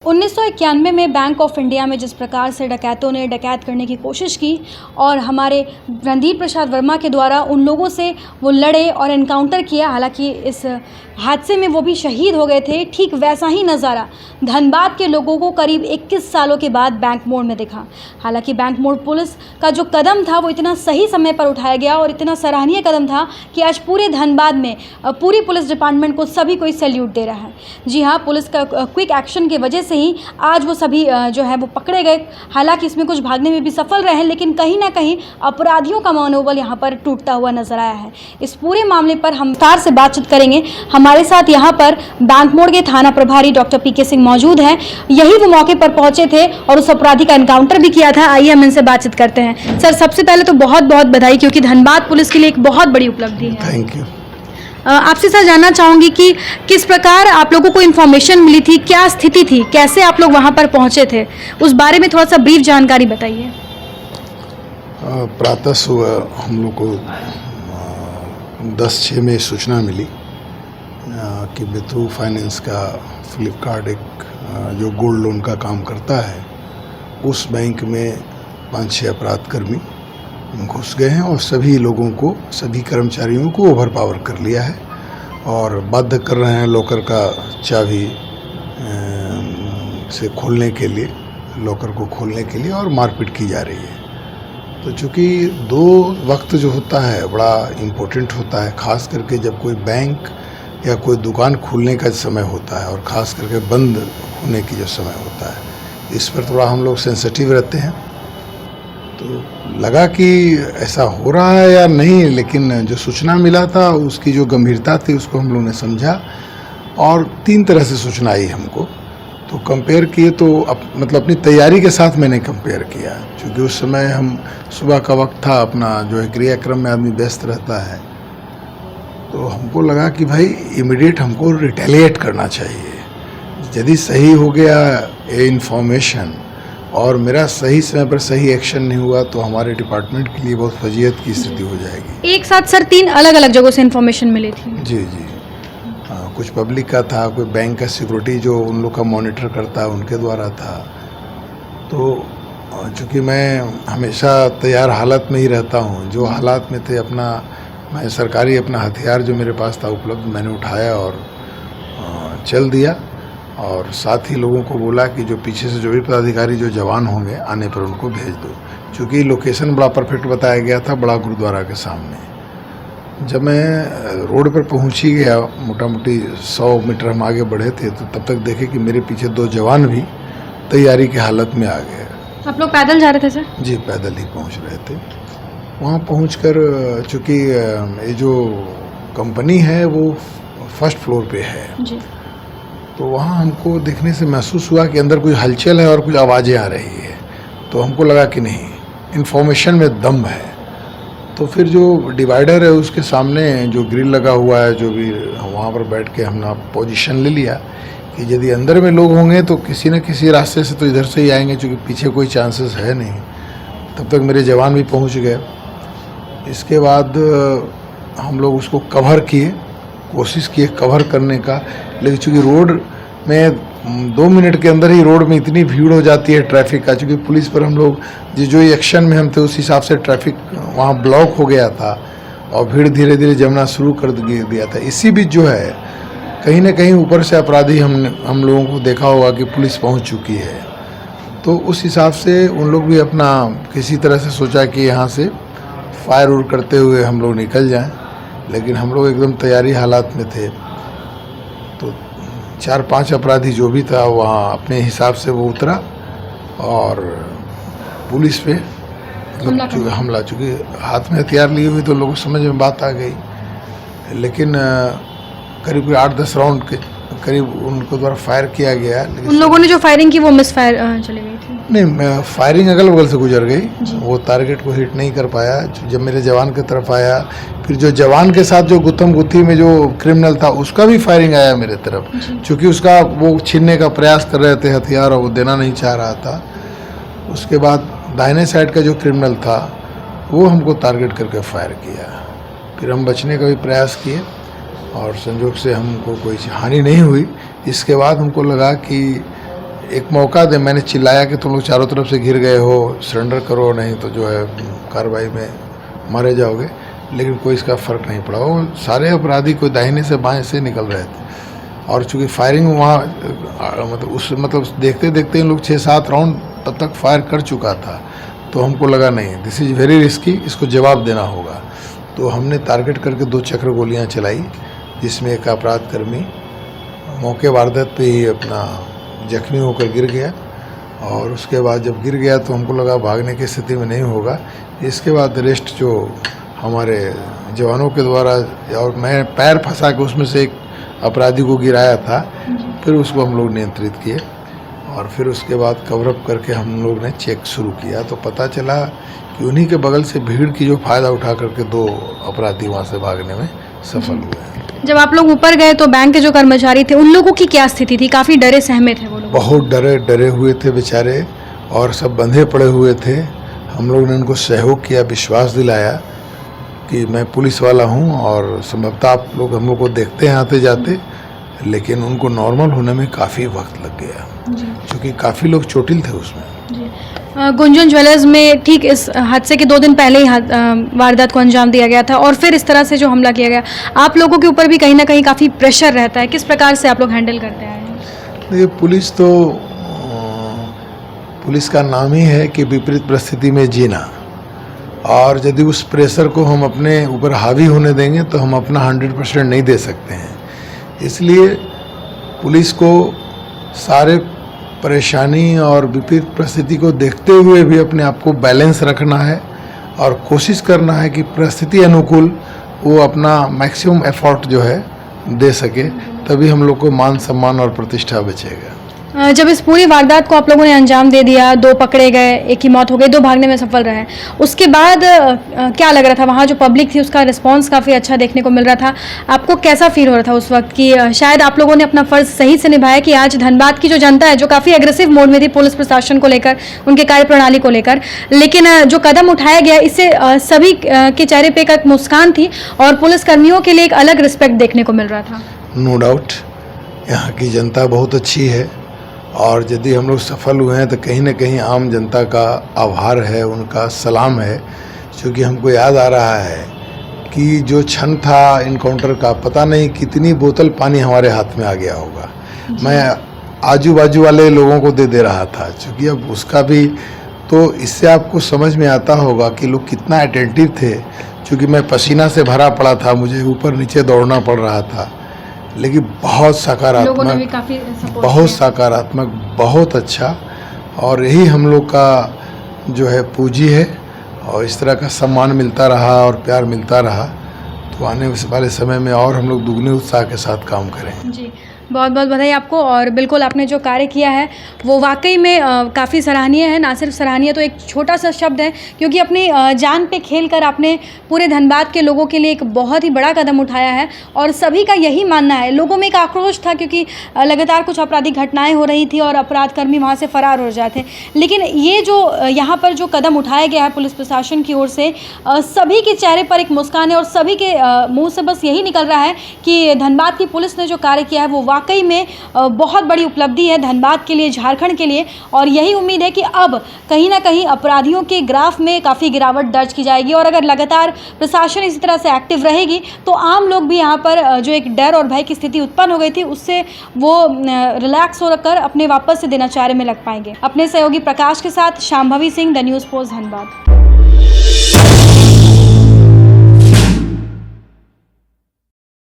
1991 में bank of India में जिस प्रकार से डकैतों ने डकैत करने की कोशिश की और हमारे रणदीप प्रसाद वर्मा के द्वारा उन लोगों से वो लड़े और एनकाउंटर किया, हालांकि इस हादसे में वो भी शहीद हो गए थे, ठीक वैसा ही नज़ारा धनबाद के लोगों को करीब 21 सालों के बाद बैंक मोड़ में दिखा। हालांकि बैंक मोड़ पुलिस का जो कदम था वो इतना सही समय पर उठाया गया और इतना सराहनीय कदम था कि आज पूरे धनबाद में पूरी पुलिस डिपार्टमेंट को सभी कोई सैल्यूट दे रहा है। जी हाँ, पुलिस का क्विक एक्शन की वजह से ही आज वो सभी जो है वो पकड़े गए। हालांकि इसमें कुछ भागने में भी सफल रहे, लेकिन कहीं ना कहीं अपराधियों का मनोबल यहाँ पर टूटता हुआ नजर आया है। इस पूरे मामले पर हम विस्तार से बातचीत करेंगे। हमारे साथ यहाँ पर बैंक मोड़ के थाना प्रभारी डॉक्टर पीके सिंह मौजूद हैं। यही वो मौके पर पहुंचे थे और उस अपराधी का एनकाउंटर भी किया था। आइए हम इनसे बातचीत करते हैं। सर, सबसे पहले तो बहुत बहुत बधाई, क्योंकि धनबाद पुलिस के लिए एक बहुत बड़ी उपलब्धि है। Thank you. आपसे सर जानना चाहूँगी कि किस प्रकार आप लोगों को इन्फॉर्मेशन मिली थी, क्या स्थिति थी, कैसे आप लोग वहाँ पर पहुँचे थे, उस बारे में थोड़ा सा ब्रीफ जानकारी बताइए। प्रातः सुबह हम लोग को 10:06 में सूचना मिली कि बिथू फाइनेंस का फ्लिपकार्ट एक जो गोल्ड लोन का काम करता है, उस बैंक में 5-6 अपराधकर्मी घुस गए हैं और सभी लोगों को, सभी कर्मचारियों को ओवर पावर कर लिया है और बाध्य कर रहे हैं लॉकर का चाबी से खोलने के लिए, लॉकर को खोलने के लिए, और मारपीट की जा रही है। तो चूँकि 2 वक्त जो होता है बड़ा इम्पोर्टेंट होता है, ख़ास करके जब कोई बैंक या कोई दुकान खुलने का समय होता है और ख़ास करके बंद होने की जो समय होता है, इस पर थोड़ा हम लोग सेंसिटिव रहते हैं। तो लगा कि ऐसा हो रहा है या नहीं, लेकिन जो सूचना मिला था उसकी जो गंभीरता थी उसको हम लोगों ने समझा और 3 तरह से सूचना आई हमको। तो कंपेयर किए तो मतलब अपनी तैयारी के साथ मैंने कंपेयर किया, क्योंकि उस समय हम सुबह का वक्त था, अपना जो है क्रियाक्रम में आदमी व्यस्त रहता है। तो हमको लगा कि भाई इमीडिएट हमको रिटेलिएट करना चाहिए। यदि सही हो गया ये इन्फॉर्मेशन और मेरा सही समय पर सही एक्शन नहीं हुआ तो हमारे डिपार्टमेंट के लिए बहुत फजीयत की स्थिति हो जाएगी। एक साथ सर 3 अलग अलग जगहों से इन्फॉर्मेशन मिली थी। जी जी। कुछ पब्लिक का था, कोई बैंक का सिक्योरिटी जो उन लोग का मॉनिटर करता है उनके द्वारा था। तो चूँकि मैं हमेशा तैयार हालत में ही रहता हूँ, जो हालात में थे मैं सरकारी अपना हथियार जो मेरे पास था उपलब्ध मैंने उठाया और चल दिया, और साथ ही लोगों को बोला कि जो पीछे से जो भी पदाधिकारी जो जवान होंगे आने पर उनको भेज दो। चूँकि लोकेशन बड़ा परफेक्ट बताया गया था, बड़ा गुरुद्वारा के सामने। जब मैं रोड पर पहुंच ही गया, मोटा मोटी 100 मीटर हम आगे बढ़े थे, तो तब तक देखे कि मेरे पीछे 2 जवान भी तैयारी की हालत में आ गए। आप लोग पैदल जा रहे थे सर? जी, पैदल ही पहुंच रहे थे। वहाँ पहुंचकर चूँकि ये जो कंपनी है वो फर्स्ट फ्लोर पे है जी, तो वहाँ हमको देखने से महसूस हुआ कि अंदर कुछ हलचल है और कुछ आवाज़ें आ रही है। तो हमको लगा कि नहीं, इन्फॉर्मेशन में दम है। तो फिर जो डिवाइडर है उसके सामने जो ग्रिल लगा हुआ है, जो भी वहाँ पर बैठ के हमने पोजीशन ले लिया कि यदि अंदर में लोग होंगे तो किसी न किसी रास्ते से तो इधर से ही आएंगे, क्योंकि पीछे कोई चांसेस है नहीं। तब तक मेरे जवान भी पहुँच गए। इसके बाद हम लोग उसको कवर किए, कोशिश किए कवर करने का, लेकिन चूँकि रोड में 2 मिनट के अंदर ही रोड में इतनी भीड़ हो जाती है ट्रैफिक का, चूँकि पुलिस पर हम लोग जो एक्शन में हम थे उस हिसाब से ट्रैफिक वहाँ ब्लॉक हो गया था और भीड़ धीरे धीरे जमना शुरू कर दिया था। इसी बीच जो है कहीं ना कहीं ऊपर से अपराधी हम लोगों को देखा होगा कि पुलिस पहुँच चुकी है, तो उस हिसाब से उन लोग भी अपना किसी तरह से सोचा कि यहाँ से फायर उड़ करते हुए हम लोग निकल जाएं, लेकिन हम लोग एकदम तैयारी हालात में थे। तो 4-5 अपराधी जो भी था वहाँ अपने हिसाब से वो उतरा और पुलिस पे मतलब हमला, चूँकि हाथ में हथियार लिए हुए तो लोगों को समझ में बात आ गई, लेकिन करीब 8-10 राउंड के करीब उनको द्वारा फायर किया गया। लेकिन उन लोगों ने जो फायरिंग की वो मिस फायर चली गई थी? नहीं, फायरिंग अगल बगल से गुजर गई, वो टारगेट को हिट नहीं कर पाया। जब मेरे जवान की तरफ आया, फिर जो जवान के साथ जो गुत्थम गुत्थी में जो क्रिमिनल था उसका भी फायरिंग आया मेरे तरफ, क्योंकि उसका वो छीनने का प्रयास कर रहे थे हथियार और वो देना नहीं चाह रहा था। उसके बाद दाहिने साइड का जो क्रिमिनल था वो हमको टारगेट करके फायर किया। फिर हम बचने का भी प्रयास किए और संजोग से हमको कोई हानि नहीं हुई। इसके बाद हमको लगा कि एक मौका दे, मैंने चिल्लाया कि तुम लोग चारों तरफ से घिर गए हो, सरेंडर करो, नहीं तो जो है कार्रवाई में मारे जाओगे, लेकिन कोई इसका फ़र्क नहीं पड़ा। वो सारे अपराधी कोई दाहिने से बाएं से निकल रहे थे और चूँकि फायरिंग वहाँ मतलब देखते देखते इन लोग 6-7 राउंड तब तक फायर कर चुका था, तो हमको लगा नहीं, दिस इज़ वेरी रिस्की, इसको जवाब देना होगा। तो हमने टारगेट करके 2 चक्र गोलियाँ चलाई, जिसमें एक अपराध कर्मी मौके वारदात पे ही अपना जख्मी होकर गिर गया। और उसके बाद जब गिर गया तो हमको लगा भागने की स्थिति में नहीं होगा। इसके बाद रेस्ट जो हमारे जवानों के द्वारा, और मैं पैर फंसा के उसमें से एक अपराधी को गिराया था, फिर उसको हम लोग नियंत्रित किए और फिर उसके बाद कवर अप करके हम लोग ने चेक शुरू किया, तो पता चला कि उन्हीं के बगल से भीड़ की जो फ़ायदा उठा करके 2 अपराधी वहाँ से भागने में सफल हुए। जब आप लोग ऊपर गए तो बैंक के जो कर्मचारी थे उन लोगों की क्या स्थिति थी? काफ़ी डरे सहमे थे वो लोग? बहुत डरे हुए थे बेचारे, और सब बंधे पड़े हुए थे। हम लोग ने उनको सहयोग किया, विश्वास दिलाया कि मैं पुलिस वाला हूँ और संभवतः आप लोग हम लोग को देखते हैं आते जाते, लेकिन उनको नॉर्मल होने में काफ़ी वक्त लग गया, क्योंकि काफ़ी लोग चोटिल थे उसमें। गुंजन ज्वेलर्स में ठीक इस हादसे के 2 दिन पहले ही वारदात को अंजाम दिया गया था और फिर इस तरह से जो हमला किया गया, आप लोगों के ऊपर भी कहीं ना कहीं काफ़ी प्रेशर रहता है, किस प्रकार से आप लोग हैंडल करते हैं? देखिए, पुलिस का नाम ही है कि विपरीत परिस्थिति में जीना, और यदि उस प्रेशर को हम अपने ऊपर हावी होने देंगे तो हम अपना 100% नहीं दे सकते हैं। इसलिए पुलिस को सारे परेशानी और विपरीत परिस्थिति को देखते हुए भी अपने आप को बैलेंस रखना है और कोशिश करना है कि परिस्थिति अनुकूल वो अपना मैक्सिमम एफर्ट जो है दे सके, तभी हम लोग को मान सम्मान और प्रतिष्ठा बचेगा। जब इस पूरी वारदात को आप लोगों ने अंजाम दे दिया, 2 पकड़े गए, एक की मौत हो गई, 2 भागने में सफल रहे, उसके बाद क्या लग रहा था? वहाँ जो पब्लिक थी उसका रिस्पांस काफ़ी अच्छा देखने को मिल रहा था, आपको कैसा फील हो रहा था उस वक्त कि शायद आप लोगों ने अपना फ़र्ज़ सही से निभाया कि आज धनबाद की जो जनता है, जो काफ़ी एग्रेसिव मोड में थी पुलिस प्रशासन को लेकर, उनके कार्यप्रणाली को लेकर, लेकिन जो कदम उठाया गया इससे सभी के चेहरे पर एक मुस्कान थी और पुलिसकर्मियों के लिए एक अलग रिस्पेक्ट देखने को मिल रहा था? नो डाउट, यहाँ की जनता बहुत अच्छी है और यदि हम लोग सफल हुए हैं तो कहीं ना कहीं आम जनता का आभार है, उनका सलाम है, क्योंकि हमको याद आ रहा है कि जो क्षण था इनकाउंटर का, पता नहीं कितनी बोतल पानी हमारे हाथ में आ गया होगा। मैं आजू बाजू वाले लोगों को दे रहा था, क्योंकि अब उसका भी, तो इससे आपको समझ में आता होगा कि लोग कितना अटेंटिव थे, क्योंकि मैं पसीना से भरा पड़ा था, मुझे ऊपर नीचे दौड़ना पड़ रहा था, लेकिन बहुत सकारात्मक, बहुत अच्छा, और यही हम लोग का जो है पूंजी है, और इस तरह का सम्मान मिलता रहा और प्यार मिलता रहा तो आने वाले समय में और हम लोग दुगने उत्साह के साथ काम करें। जी, बहुत बहुत बधाई आपको। और बिल्कुल आपने जो कार्य किया है वो वाकई में काफ़ी सराहनीय है, ना सिर्फ सराहनीय तो एक छोटा सा शब्द है, क्योंकि अपनी जान पे खेल कर आपने पूरे धनबाद के लोगों के लिए एक बहुत ही बड़ा कदम उठाया है और सभी का यही मानना है। लोगों में एक आक्रोश था क्योंकि लगातार कुछ आपराधिक घटनाएं हो रही थी और अपराधकर्मी वहाँ से फरार हो जाते, लेकिन ये जो यहाँ पर जो कदम उठाया गया है पुलिस प्रशासन की ओर से, सभी के चेहरे पर एक मुस्कान है और सभी के मुँह से बस यही निकल रहा है कि धनबाद की पुलिस ने जो कार्य किया है वो वाकई में बहुत बड़ी उपलब्धि है धनबाद के लिए, झारखंड के लिए। और यही उम्मीद है कि अब कहीं ना कहीं अपराधियों के ग्राफ में काफ़ी गिरावट दर्ज की जाएगी और अगर लगातार प्रशासन इसी तरह से एक्टिव रहेगी तो आम लोग भी यहाँ पर जो एक डर और भय की स्थिति उत्पन्न हो गई थी उससे वो रिलैक्स होकर अपने वापस से दिनचर्या में लग पाएंगे। अपने सहयोगी प्रकाश के साथ Shambhavi Singh, the news post, Dhanbad.